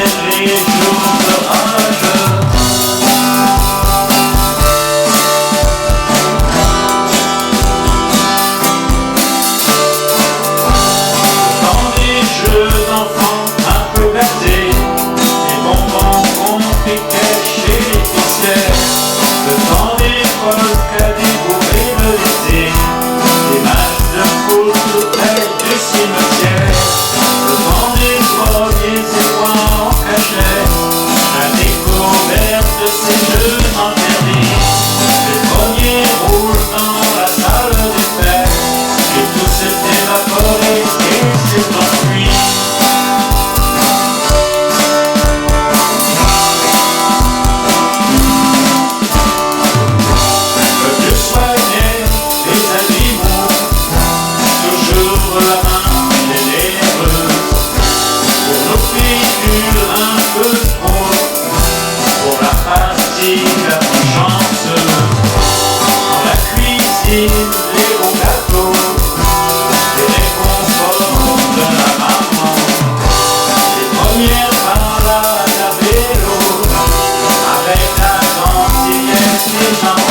les jours d'orage. Dans des jeux d'enfants un peu gâtés, des bonbons compliqués chez l'épicière, le temps des polkas, des bourrées de l'été, des matchs de foot tout près du cimetière, le temps des premiers étoiles en cachette, la découverte de ces jeux interdits, les premiers rouges dans la salle des fêtes, et tout s'est évaporé et s'est enfui. Le vieux soignait des animaux, toujours la main généreuse, pour nos figures un peu trop, pour la fatigue chanceuse. Dans la cuisine, les bons gâteaux, les réconforts de la maman, les premières balades à vélo, avec la gentillesse des gens.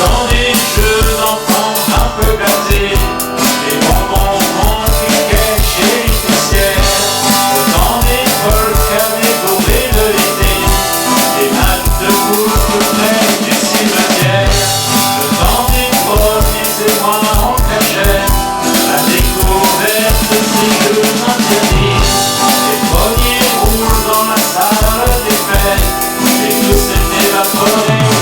Dans des jeux d'enfants un peu gâtés, des bonbons compliqués chez l'épicière, le temps des polkas, des bourrées de l'été, des matchs de foot tout près du cimetière, le temps des premiers émois en cachette, la découverte de ces jeux interdits, les premiers rouges dans la salle des fêtes, et tout s'est évaporé.